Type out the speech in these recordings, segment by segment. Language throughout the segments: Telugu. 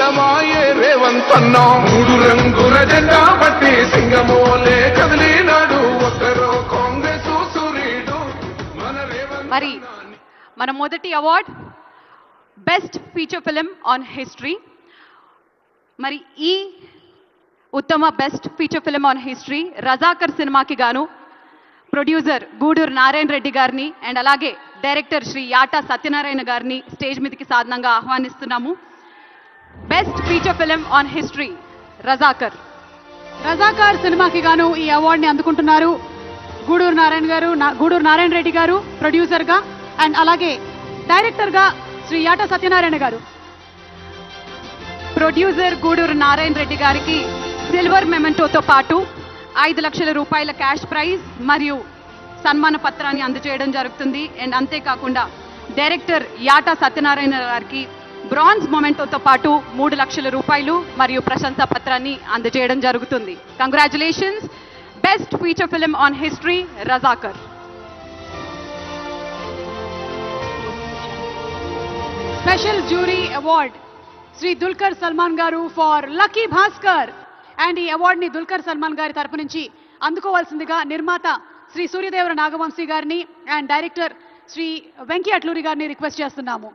సిద్ధమాయే రేవంత్ అన్నా మూడు రంగుల జెండా బట్టి సింగమోలే కదిలినాడు ఒక్కరో కాంగ్రెస్ సూర్యుడు మన రేవంత్. మరి మన మొదటి award best feature film on history. మరి ఈ ఉత్తమ best feature film on history Razakar సినిమాకి గాను ప్రొడ్యూసర్ గూడూరు నారాయణ రెడ్డి గారిని అండ్ అలాగే డైరెక్టర్ శ్రీ యాటా సత్యనారాయణ గారిని స్టేజ్ మీదకి సాధనంగా ఆహ్వానిస్తున్నాము. Best feature film on history Razakar. Razakar సినిమాకి గాను ఈ అవార్డుని అందుకుంటున్నారు గూడూరు నారాయణ రెడ్డి గారు ప్రొడ్యూసర్గా అండ్ అలాగే డైరెక్టర్గా శ్రీ యాటా సత్యనారాయణ గారు. ప్రొడ్యూసర్ గూడూరు నారాయణ రెడ్డి గారికి సిల్వర్ మెమెంటోతో పాటు 5 లక్షల రూపాయల క్యాష్ ప్రైజ్ మరియు సన్మాన పత్రాన్ని అందజేయడం జరుగుతుంది. అండ్ అంతేకాకుండా డైరెక్టర్ యాటా సత్యనారాయణ గారికి బ్రాంజ్ మొమెంటోతో పాటు 3 లక్షల రూపాయలు మరియు ప్రశంసా పత్రాన్ని అందజేయడం జరుగుతుంది. Congratulations. Best feature film on history Razakar. Special jury award Shri Dulquer Salmaan గారు ఫర్ లక్కీ భాస్కర్. అండ్ ఈ అవార్డుని దుల్కర్ సల్మాన్ గారి తరపు నుంచి అందుకోవాల్సిందిగా నిర్మాత శ్రీ సూర్యదేవర నాగవంశీ గారిని అండ్ డైరెక్టర్ శ్రీ వెంకీ అట్లూరి గారిని రిక్వెస్ట్ చేస్తున్నాము.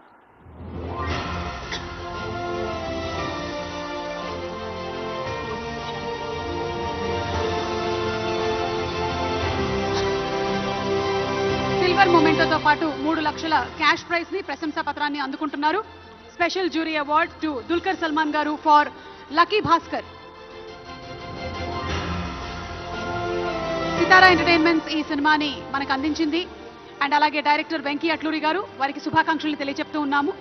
సిల్వర్ మొమెంటోతో పాటు 3 లక్షల క్యాష్ ప్రైజ్ ని ప్రశంసా పత్రాన్ని అందుకుంటున్నారు. Special jury award to Dulquer Salmaan గారు ఫర్ లక్కీ భాస్కర్. సితారా ఎంటర్టైన్మెంట్స్ ఈ సినిమాని మనకు అందించింది అండ్ అలాగే డైరెక్టర్ వెంకీ అట్లూరి గారు వారికి శుభాకాంక్షలు తెలియజెప్తూ ఉన్నాము.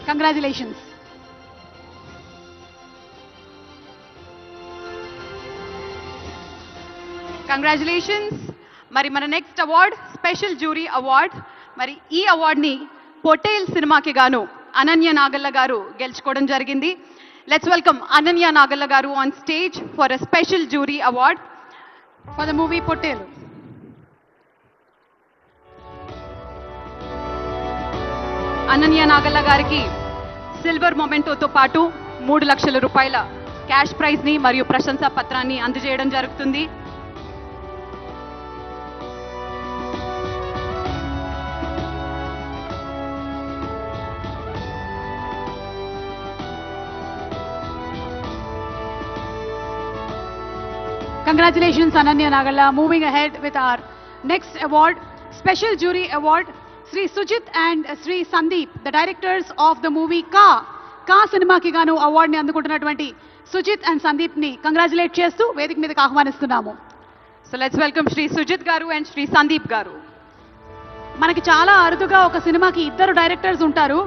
కంగ్రాచులేషన్స్. కంగ్రాచులేషన్స్. మరి మన next award special jury award. మరి ఈ అవార్డ్ని పొటేల్ సినిమాకి గాను అనన్య నాగల్ల గారు గెలుచుకోవడం జరిగింది. Let's welcome Ananya Nagalla garu on stage for a special jury award for the movie Pottel. Ananya Nagalla గారికి సిల్వర్ మొమెంటోతో పాటు 3 లక్షల రూపాయల క్యాష్ ప్రైజ్ ని మరియు ప్రశంసా పత్రాన్ని అందజేయడం జరుగుతుంది. Congratulations Ananya Nagalla. Moving ahead with our next award, Special Jury Award, Sri Sujit and Sri Sandeep, the directors of the movie Ka cinema ki gaanu award ni andukuntunnatuvanti Sujit and Sandeep ni congratulate chestu vedik meedaki ఆహ్వానిస్తున్నాము. So let's welcome Sri Sujit garu and Sri Sandeep garu. మనకి చాలా అరుదుగా ఒక సినిమాకి ఇద్దరు డైరెక్టర్స్ ఉంటారు.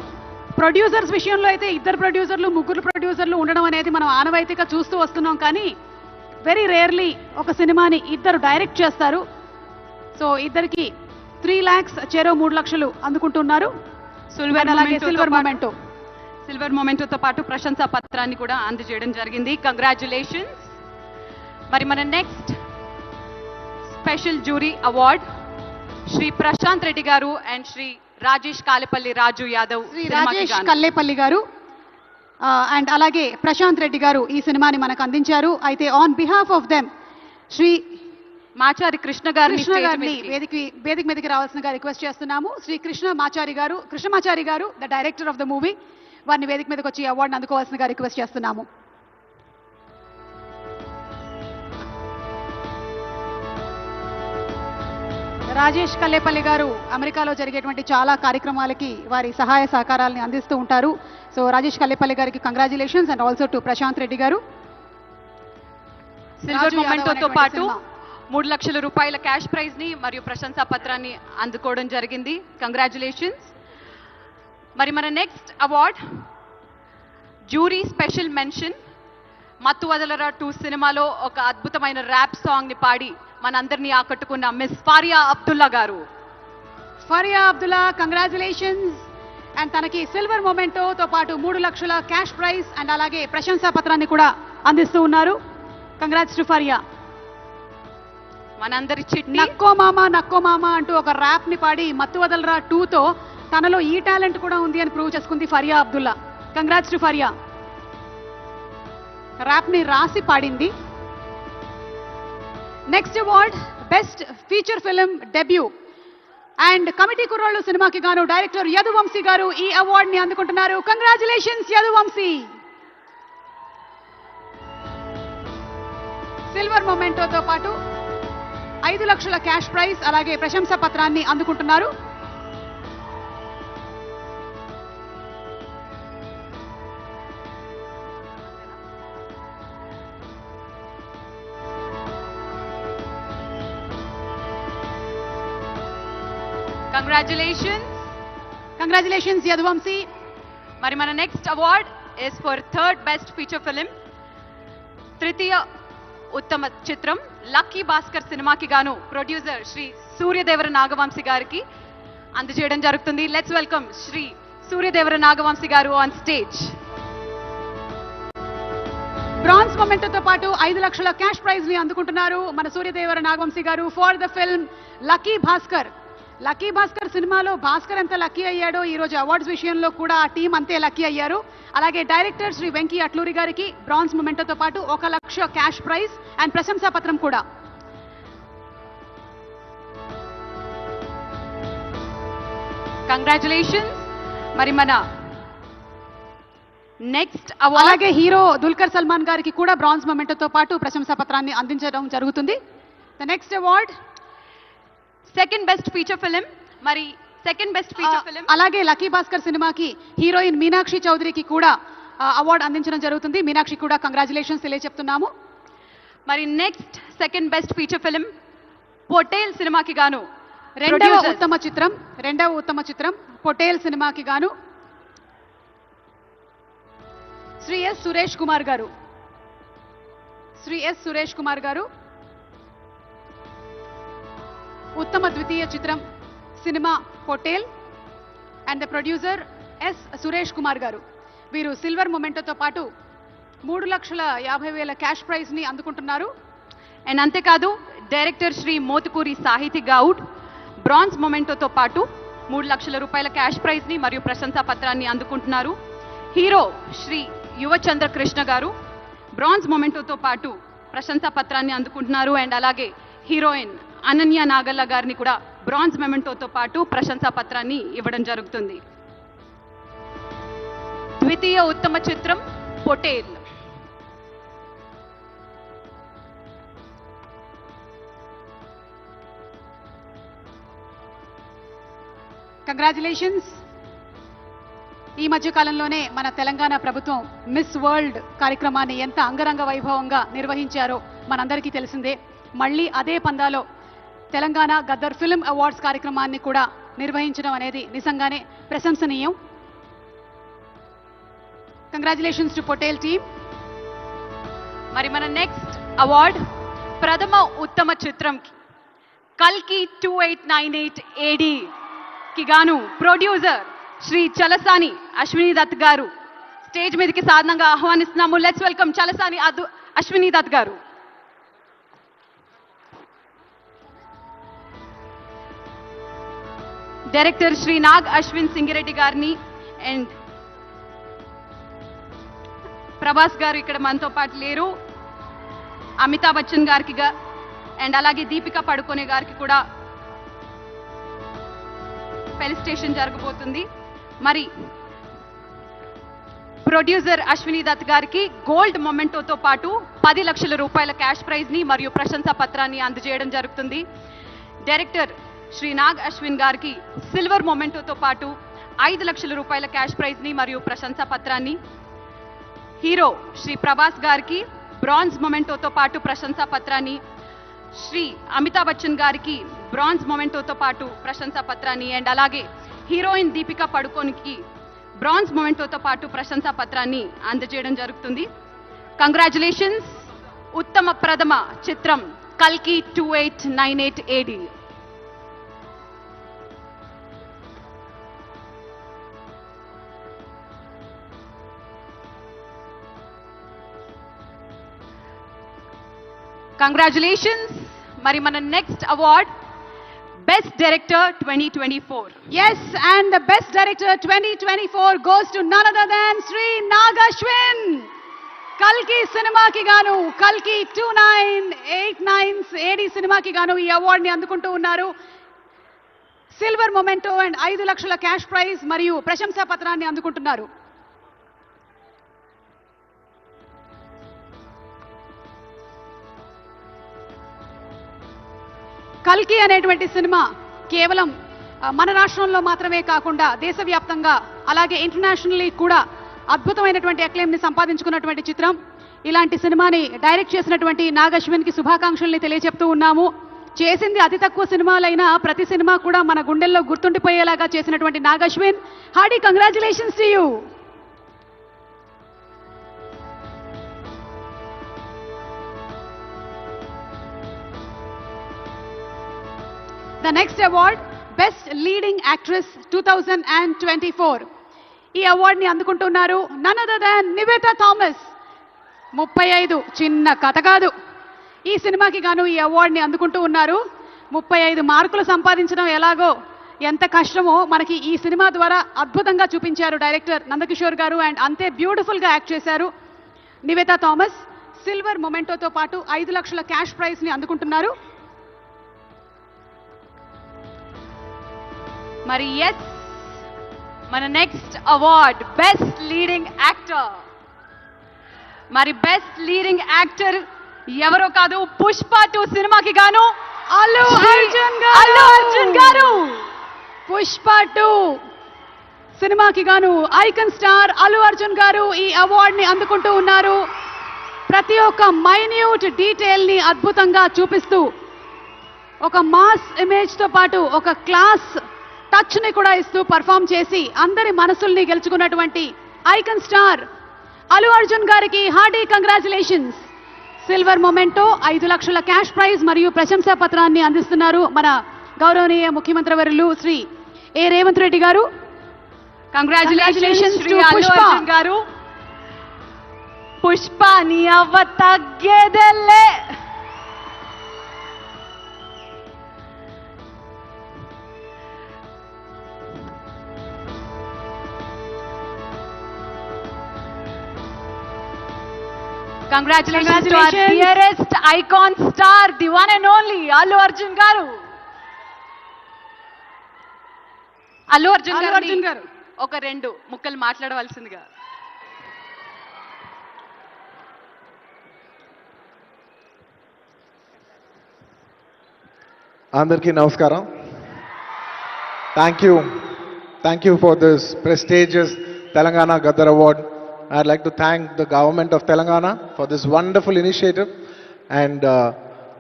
ప్రొడ్యూసర్స్ విషయంలో అయితే ఇద్దరు ప్రొడ్యూసర్లు ముగ్గురు ప్రొడ్యూసర్లు ఉండడం అనేది మనం ఆనవాయితీగా చూస్తూ వస్తున్నాం. కానీ వెరీ రేర్లీ ఒక సినిమాని ఇద్దరు డైరెక్ట్ చేస్తారు. సో ఇద్దరికి 3 lakhs చెరో 3 లక్షలు అందుకుంటున్నారు. సిల్వర్ మొమెంటోతో పాటు ప్రశంసా పత్రాన్ని కూడా అందజేయడం జరిగింది. కంగ్రాచులేషన్స్. మరి మన next special jury award Shri Prashanth Reddy గారు అండ్ శ్రీ రాజేష్ కాలేపల్లి రాజు యాదవ్. శ్రీ రాజేష్ కల్లేపల్లి గారు అండ్ అలాగే ప్రశాంత్ రెడ్డి గారు ఈ సినిమాని మనకు అందించారు. అయితే on behalf of them Shri Machari Krishna garu వేదిక మీదకి రావాల్సిందిగా రిక్వెస్ట్ చేస్తున్నాము. Shri Krishnamachari garu the director of the movie, వారిని వేదిక మీదకి వచ్చి అవార్డుని అందుకోవాల్సిందిగా రిక్వెస్ట్ చేస్తున్నాము. రాజేష్ కల్లేపల్లి గారు అమెరికాలో జరిగేటువంటి చాలా కార్యక్రమాలకి వారి సహాయ సహకారాలని అందిస్తూ ఉంటారు. సో రాజేష్ కల్లేపల్లి గారికి congratulations and also to Prashanth Reddy గారు. సిల్వర్ మొమెంటోతో పాటు 3 లక్షల రూపాయల క్యాష్ ప్రైజ్ ని మరియు ప్రశంసా పత్రాన్ని అందుకోవడం జరిగింది. కంగ్రాచులేషన్స్. మరి మన next award jury special mention. మత్తు వదలరా 2 సినిమాలో ఒక అద్భుతమైన ర్యాప్ సాంగ్ ని పాడి మనందరినీ ఆకట్టుకున్న మిస్ ఫారియా అబ్దుల్లా గారు. ఫారియా అబ్దుల్లా కంగ్రాచులేషన్స్. అండ్ తనకి సిల్వర్ మొమెంటోతో పాటు 3 లక్షల క్యాష్ ప్రైజ్ అండ్ అలాగే ప్రశంసా పత్రాన్ని కూడా అందిస్తూ ఉన్నారు. Congrats to Faria. మనందరి చిట్టి నక్కో మామ అంటూ ఒక ర్యాప్ ని పాడి మత్తు వదలరా 2తో తనలో ఈ టాలెంట్ కూడా ఉంది అని ప్రూవ్ చేసుకుంది Faria Abdullah. Congrats to Faria. Rap ని రాసి పాడింది. Next award best feature film debut and committee Kurrollu సినిమాకి గాను డైరెక్టర్ యదువంశీ గారు ఈ అవార్డ్ ని అందుకుంటున్నారు. కంగ్రాచులేషన్స్ యదువంశీ. సిల్వర్ మొమెంటోతో పాటు 5 లక్షల క్యాష్ ప్రైజ్ అలాగే ప్రశంసా పత్రాన్ని అందుకుంటున్నారు. కంగ్రాచులేషన్స్ యదువంశీ. మరి మన next award is for third best feature film. తృతీయ ఉత్తమ చిత్రం లక్కీ భాస్కర్ సినిమాకి గాను ప్రొడ్యూసర్ శ్రీ సూర్యదేవర నాగవంశీ గారికి అందజేయడం జరుగుతుంది. లెట్స్ వెల్కమ్ శ్రీ సూర్యదేవర నాగవంశీ గారు ఆన్ స్టేజ్. బ్రాంజ్ మొమెంటోతో పాటు 5 లక్షల క్యాష్ ప్రైజ్ ని అందుకుంటున్నారు మన సూర్యదేవర నాగవంశీ గారు for the film lucky Bhaskar. Lucky Bhaskar సినిమాలో భాస్కర్ ఎంత లక్కీ అయ్యాడో ఈ రోజు అవార్డ్స్ విషయంలో కూడా ఆ టీం అంతే లక్కీ అయ్యారు. అలాగే డైరెక్టర్ శ్రీ వెంకీ అట్లూరి గారికి బ్రాంజ్ మొమెంటోతో పాటు 1 లక్ష క్యాష్ ప్రైజ్ అండ్ ప్రశంసా పత్రం కూడా. కంగ్రాచులేషన్స్. మరి మన నెక్స్ట్ అవార్డ్ అలాగే హీరో దుల్కర్ సల్మాన్ గారికి కూడా బ్రాంజ్ మొమెంటోతో పాటు ప్రశంసా పత్రాన్ని అందించడం జరుగుతుంది. The next award second best feature film. మరి సెకండ్ బెస్ట్ ఫీచర్ ఫిలిం అలాగే లక్కీ భాస్కర్ సినిమాకి హీరోయిన్ మీనాక్షి చౌదరికి కూడా అవార్డు అందించడం జరుగుతుంది. మీనాక్షి కూడా కంగ్రాచులేషన్స్ తెలియజెప్తున్నాము. మరి next second best feature film Pottel సినిమాకి గాను రెండవ ఉత్తమ చిత్రం పొటేల్ సినిమాకి గాను శ్రీ ఎస్ సురేష్ కుమార్ గారు ఉత్తమ ద్వితీయ చిత్రం సినిమా Pottel and the producer S Suresh Kumar garu. వీరు సిల్వర్ మొమెంటోతో పాటు 3,50,000 క్యాష్ ప్రైజ్ ని అందుకుంటున్నారు. అండ్ అంతేకాదు డైరెక్టర్ శ్రీ మోతుకూరి సాహితీ గౌడ్ బ్రాంజ్ మొమెంటోతో పాటు 3 లక్షల రూపాయల క్యాష్ ప్రైజ్ ని మరియు ప్రశంసా పత్రాన్ని అందుకుంటున్నారు. హీరో శ్రీ యువచంద్ర కృష్ణ గారు బ్రాంజ్ మొమెంటోతో పాటు ప్రశంసా పత్రాన్ని అందుకుంటున్నారు. అండ్ అలాగే హీరోయిన్ అనన్య నాగల్ల గారిని కూడా బ్రాంజ్ మొమెంటోతో పాటు ప్రశంసా పత్రాన్ని ఇవ్వడం జరుగుతుంది. ద్వితీయ ఉత్తమ చిత్రం పొటేల్. కంగ్రాచులేషన్స్. ఈ మధ్య కాలంలోనే మన తెలంగాణ ప్రభుత్వం మిస్ వరల్డ్ కార్యక్రమాన్ని ఎంత అంగరంగ వైభవంగా నిర్వహించారో మనందరికీ తెలిసిందే. మళ్ళీ అదే పందాలో తెలంగాణ గద్దర్ ఫిల్మ్ అవార్డ్స్ కార్యక్రమాన్ని కూడా నిర్వహించడం అనేది నిజంగానే ప్రశంసనీయం. Congratulations to Pottel team. మరి మన నెక్స్ట్ అవార్డ్ ప్రథమ ఉత్తమ చిత్రం కల్కి 2898 AD కి గాను ప్రొడ్యూసర్ శ్రీ చలసాని అశ్విని దత్ గారు స్టేజ్ మీదకి సాధారణంగా ఆహ్వానిస్తున్నాము. లెట్స్ వెల్కమ్ చలసాని అశ్విని దత్ గారు. డైరెక్టర్ శ్రీ నాగ్ అశ్విన్ సింగిరెడ్డి గారిని అండ్ ప్రభాస్ గారు ఇక్కడ మనతో పాటు లేరు. అమితాబ్ బచ్చన్ గారికి అండ్ అలాగే దీపికా పడుకోనే గారికి కూడా ఫెలిసిటేషన్ జరగబోతుంది. మరి ప్రొడ్యూసర్ అశ్విని దత్ గారికి గోల్డ్ మొమెంటోతో పాటు 10 లక్షల రూపాయల క్యాష్ ప్రైజ్ ని మరియు ప్రశంసా పత్రాన్ని అందజేయడం జరుగుతుంది. డైరెక్టర్ శ్రీ నాగ్ అశ్విన్ గారికి సిల్వర్ మొమెంటోతో పాటు 5 లక్షల రూపాయల క్యాష్ ప్రైజ్ ని మరియు ప్రశంసా పత్రాన్ని, హీరో శ్రీ ప్రభాస్ గారికి బ్రాంజ్ మొమెంటోతో పాటు ప్రశంసా పత్రాన్ని, శ్రీ అమితాబ్ బచ్చన్ గారికి బ్రాంజ్ మొమెంటోతో పాటు ప్రశంసా పత్రాన్ని అండ్ అలాగే హీరోయిన్ దీపికా పడుకోనికి బ్రాంజ్ మొమెంటోతో పాటు ప్రశంసా పత్రాన్ని అందజేయడం జరుగుతుంది. కంగ్రాచులేషన్స్. ఉత్తమ ప్రథమ చిత్రం కల్కి 2898 AD. కంగ్రాచులేషన్స్. మరి మన next award best director 2024. Yes, and the best director 2024 goes to none other than Sri Nagashwin. కల్కి సినిమాకి గాను కల్కి 2989 ఏడి సినిమాకి గాను ఈ అవార్డుని అందుకుంటూ ఉన్నారు. సిల్వర్ మొమెంటో అండ్ 5 లక్షల క్యాష్ ప్రైజ్ మరియు ప్రశంసా పత్రాన్ని అందుకుంటున్నారు. కల్కి అనేటువంటి సినిమా కేవలం మన రాష్ట్రంలో మాత్రమే కాకుండా దేశవ్యాప్తంగా అలాగే ఇంటర్నేషనల్లీ కూడా అద్భుతమైనటువంటి అక్లెయిమ్ని సంపాదించుకున్నటువంటి చిత్రం. ఇలాంటి సినిమాని డైరెక్ట్ చేసినటువంటి నాగశ్విన్కి శుభాకాంక్షల్ని తెలియజెప్తూ ఉన్నాము. చేసింది అతి తక్కువ సినిమాలైనా ప్రతి సినిమా కూడా మన గుండెల్లో గుర్తుండిపోయేలాగా చేసినటువంటి Nag Ashwin, hearty congratulations to you. The next award, Best Leading Actress 2024. ఈ అవార్డుని అందుకుంటున్నారు none other than Nivetha Thomas. 35 చిన్న కథ కాదు. ఈ సినిమాకి గాను ఈ అవార్డుని అందుకుంటూ ఉన్నారు. 35 మార్కులు సంపాదించడం ఎలాగో ఎంత కష్టమో మనకి ఈ సినిమా ద్వారా అద్భుతంగా చూపించారు డైరెక్టర్ నందకిషోర్ గారు. అండ్ అంతే బ్యూటిఫుల్గా యాక్ట్ చేశారు నివేతా థామస్. సిల్వర్ మొమెంటోతో పాటు 5 లక్షల క్యాష్ ప్రైజ్ని అందుకుంటున్నారు. మరి ఎస్, మన next award best leading actor. మరి బెస్ట్ లీడింగ్ యాక్టర్ ఎవరో కాదు, పుష్ప 2 సినిమాకి గాను అల్లు అర్జున్ గారు. పుష్ప 2 సినిమాకి గాను ఐకన్ స్టార్ అల్లు అర్జున్ గారు ఈ అవార్డుని అందుకుంటూ ఉన్నారు. ప్రతి ఒక్క మైన్యూట్ డీటెయిల్ని అద్భుతంగా చూపిస్తూ ఒక మాస్ ఇమేజ్తో పాటు ఒక క్లాస్ టచ్ని కూడా ఇస్తూ పర్ఫామ్ చేసి అందరి మనసుల్ని గెలుచుకున్నటువంటి ఐకన్ స్టార్ అల్లు అర్జున్ గారికి హార్డీ కంగ్రాచులేషన్స్. సిల్వర్ మొమెంటో, 5 లక్షల క్యాష్ ప్రైజ్ మరియు ప్రశంసా పత్రాన్ని అందిస్తున్నారు మన గౌరవనీయ ముఖ్యమంత్రి వర్యులు శ్రీ ఏ రేవంత్ రెడ్డి గారు. కంగ్రాచులేషన్స్ శ్రీ అల్లు అర్జున్ గారు. పుష్ప నీ అవ్వ తగ్గేదెల్లే. Congratulations to our dearest icon star, the one and only Allu Arjun garu. Allu Arjun garu ఒక 2 ముక్కలు మాట్లాడవలసిందిగా. అందరికీ నమస్కారం. Thank you for this prestigious Telangana Gaddar Award. I'd like to thank the government of Telangana for this wonderful initiative, and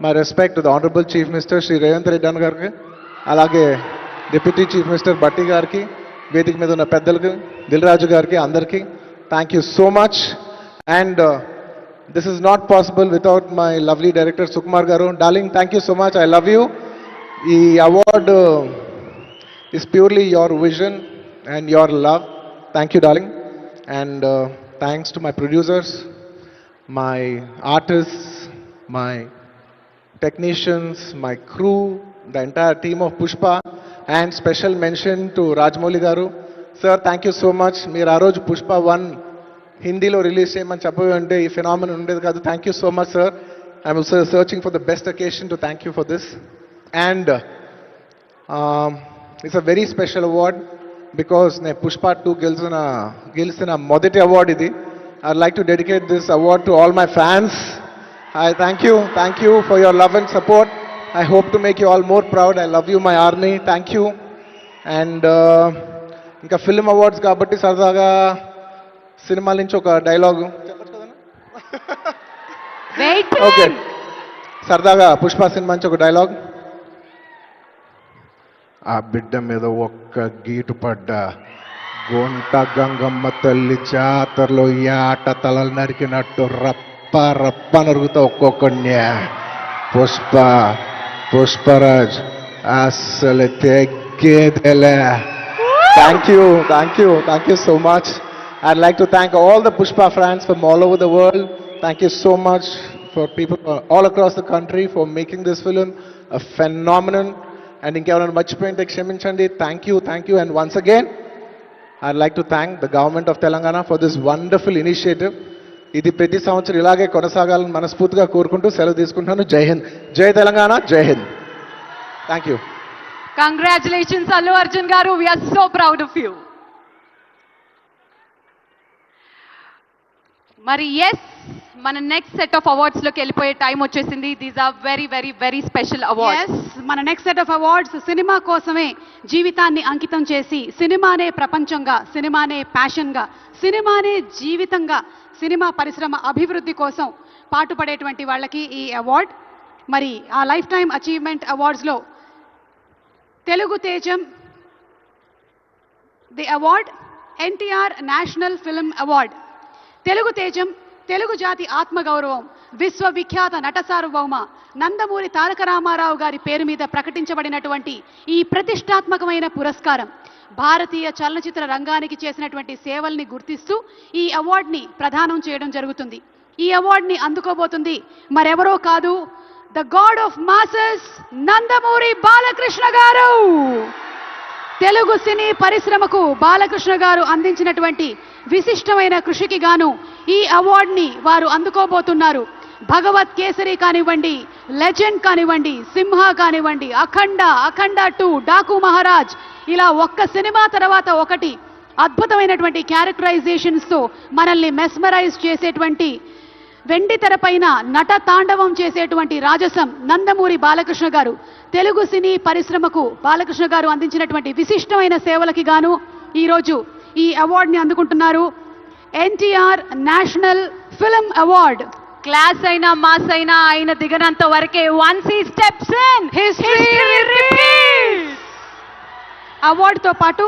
my respect to the Honorable Chief Minister Shri Revanth Reddy Gariki, alage Deputy Chief Minister Batti Gariki, Vedik మీద ఉన్న పెద్దలకు, దిల్ రాజు గారికి, అందరికీ thank you so much. And this is not possible without my lovely director Sukumar garu. Darling, thank you so much. I love you. ఈ award is purely your vision and your love. Thank you, darling. And thanks to my producers, my artists, my technicians, my crew, the entire team of Pushpa, and special mention to Rajamouli garu. Sir, thank you so much. Meer aa roju Pushpa 1 హిందీలో రిలీజ్ చేయమని చెప్పవి అంటే ఈ ఫినామినన్ ఉండేది కాదు. Thank you so much sir. I'm also searching for the best occasion to thank you for this. And it's a very special award because నేను పుష్ప 2 గెలిచిన మొదటి అవార్డ్ ఇది. I'd like to dedicate this award to all my fans. I thank you for your love and support. I hope to make you all more proud. I love you my army. Thank you. And ఇంకా ఫిల్మ్ అవార్డ్స్ కాబట్టి సరదాగా సినిమాల నుంచి ఒక డైలాగ్ చెప్పచ్చు కదా. ఓకే, సరదాగా పుష్ప సినిమా నుంచి ఒక డైలాగ్. ఆ బిడ్డ మీద ఒక్క గీటు పడ్డ గొంట గంగమ్మ తల్లి జాతరలో ఆట తలలు నరికినట్టు రప్ప రప్ప నరుగుతా ఒక్కొక్కడిని. పుష్పరాజ్ అసలు తెగ్గేదేలే. Thank you so much. I'd like to thank all the Pushpa fans from all over the world. Thank you so much for people all across the country for making this film a phenomenon. And ఇంకెవరైనా మర్చిపోయింటే క్షమించండి. Thank you. And once again, I'd like to thank the government of Telangana for this wonderful initiative. ఇది ప్రతి సంవత్సరం ఇలాగే కొనసాగాలని మనస్ఫూర్తిగా కోరుకుంటూ సెలవు తీసుకుంటున్నాను. జై హింద్, జై తెలంగాణ, జై Hind. Thank you. Congratulations Allu Arjun garu, we're so proud of you. మరి ఎస్, మన నెక్స్ట్ సెట్ ఆఫ్ అవార్డ్స్ లోకి వెళ్ళిపోయే టైం వచ్చేసింది. These are very very very special awards. మన నెక్స్ట్ సెట్ ఆఫ్ అవార్డ్స్ సినిమా కోసమే జీవితాన్ని అంకితం చేసి, సినిమానే ప్రపంచంగా, సినిమానే ప్యాషన్గా, సినిమానే జీవితంగా, సినిమా పరిశ్రమ అభివృద్ధి కోసం పాటుపడేటువంటి వాళ్ళకి ఈ అవార్డ్. మరి ఆ లైఫ్ టైమ్ అచీవ్మెంట్ అవార్డ్స్లో తెలుగు తేజం the award, NTR national film award. Telugu తేజం, తెలుగు జాతి ఆత్మగౌరవం, విశ్వవిఖ్యాత నట సార్వభౌమ నందమూరి తారక రామారావు గారి పేరు మీద ప్రకటించబడినటువంటి ఈ ప్రతిష్టాత్మకమైన పురస్కారం భారతీయ చలనచిత్ర రంగానికి చేసినటువంటి సేవల్ని గుర్తిస్తూ ఈ అవార్డుని ప్రదానం చేయడం జరుగుతుంది. ఈ అవార్డుని అందుకోబోతుంది మరెవరో కాదు, the God of masses Nandamuri Balakrishna గారు. తెలుగు సినీ పరిశ్రమకు బాలకృష్ణ గారు అందించినటువంటి విశిష్టమైన కృషికి గాను ఈ అవార్డుని వారు అందుకోబోతున్నారు. భగవత్ కేసరి కానివ్వండి, లెజెండ్ కానివ్వండి, సింహ కానివ్వండి, అఖండ 2, డాకు మహారాజ్, ఇలా ఒక్క సినిమా తర్వాత ఒకటి అద్భుతమైనటువంటి క్యారెక్టరైజేషన్స్తో మనల్ని మెస్మరైజ్ చేసేటువంటి, వెండి తెరపైన నట తాండవం చేసేటువంటి రాజసం నందమూరి బాలకృష్ణ గారు. తెలుగు సినీ పరిశ్రమకు బాలకృష్ణ గారు అందించినటువంటి విశిష్టమైన సేవలకి గాను ఈరోజు ఈ అవార్డుని అందుకుంటున్నారు. NTR national film award. Class అయినా మాస్ అయినా ఆయన దిగనంత వరకే once he steps in history repeats. అవార్డుతో పాటు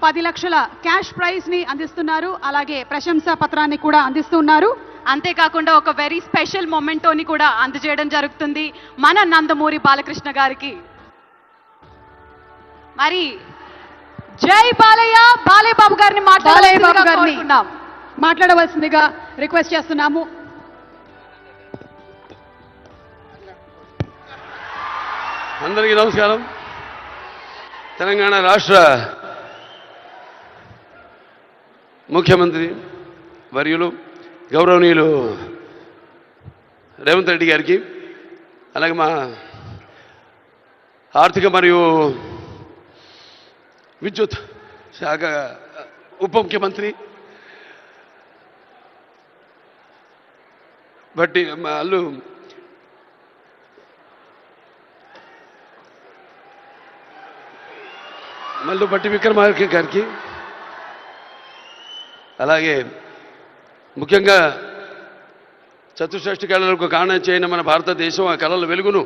10 లక్షల క్యాష్ ప్రైజ్ ని అందిస్తున్నారు. అలాగే ప్రశంసా పత్రాన్ని కూడా అందిస్తున్నారు. అంతేకాకుండా ఒక వెరీ స్పెషల్ మొమెంటోని కూడా అందజేయడం జరుగుతుంది మన నందమూరి బాలకృష్ణ గారికి. మరి జై బాలయ్య, బాలయ్య బాబు గారిని మాట్లాడవలసిందిగా రిక్వెస్ట్ చేస్తున్నాము. అందరికీ నమస్కారం. తెలంగాణ రాష్ట్ర ముఖ్యమంత్రి వర్యులు గౌరవనీయులు రేవంత్ రెడ్డి గారికి, అలాగే మా ఆర్థిక మరియు విద్యుత్ శాఖ ఉప ముఖ్యమంత్రి బట్టి అల్లు బట్టి విక్రమార్క గారికి, అలాగే ముఖ్యంగా చతుషష్ఠి కళలకు కారణం చేయని మన భారతదేశం ఆ కళల వెలుగును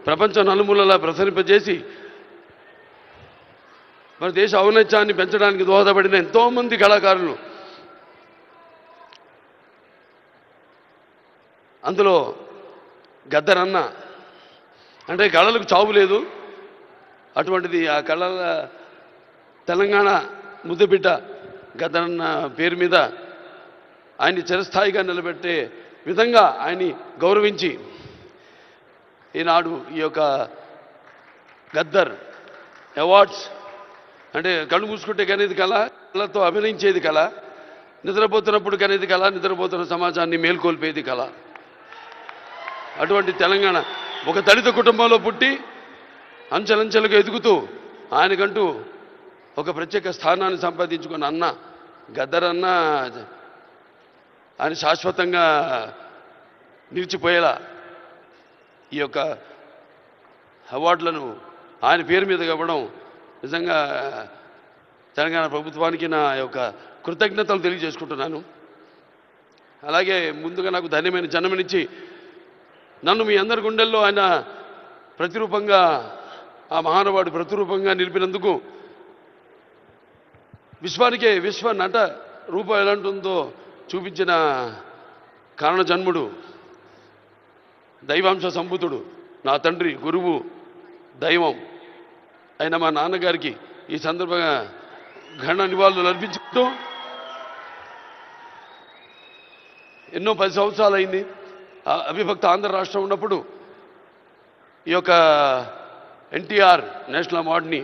ప్రపంచం నలుమూలలా ప్రసరింపజేసి మన దేశ ఔన్నత్యాన్ని పెంచడానికి దోహదపడిన ఎంతోమంది కళాకారులు, అందులో గద్దరన్న అంటే కళలకు చావు లేదు, అటువంటిది ఆ కళల తెలంగాణ ముద్దుబిడ్డ గద్దరన్న పేరు మీద ఆయన్ని చిరస్థాయిగా నిలబెట్టే విధంగా ఆయన్ని గౌరవించి ఈనాడు ఈ యొక్క గద్దర్ అవార్డ్స్ అంటే కళ్ళు మూసుకుంటే కనేది కళ, కళతో అభినయించేది కళ, నిద్రపోతున్నప్పుడు కనేది కళ, నిద్రపోతున్న సమాజాన్ని మేల్కొల్పేది కళ. అటువంటి తెలంగాణ ఒక దళిత కుటుంబంలో పుట్టి అంచెలంచెలుగా ఎదుగుతూ ఆయనకంటూ ఒక ప్రత్యేక స్థానాన్ని సంపాదించుకున్న అన్న గద్దరన్న ఆయన శాశ్వతంగా నిలిచిపోయేలా ఈ యొక్క అవార్డులను ఆయన పేరు మీద ఇవ్వడం నిజంగా తెలంగాణ ప్రభుత్వానికి నా యొక్క కృతజ్ఞతలు తెలియజేసుకుంటున్నాను. అలాగే ముందుగా నాకు ధన్యమైన జన్మనిచ్చి నన్ను మీ అందరి గుండెల్లో ఆయన ప్రతిరూపంగా, ఆ మహానుభావుడు ప్రతిరూపంగా నిలిపినందుకు, విశ్వానికే విశ్వ నట రూపం ఎలాంటిందో చూపించిన కారణజన్ముడు, దైవాంశ సంభూతుడు, నా తండ్రి, గురువు, దైవం అయిన మా నాన్నగారికి ఈ సందర్భంగా ఘన నివాళులు అర్పించుకుంటూ ఎన్నో 10 సంవత్సరాలు అయింది అవిభక్త ఆంధ్ర రాష్ట్రం ఉన్నప్పుడు ఈ యొక్క ఎన్టీఆర్ నేషనల్ అవార్డుని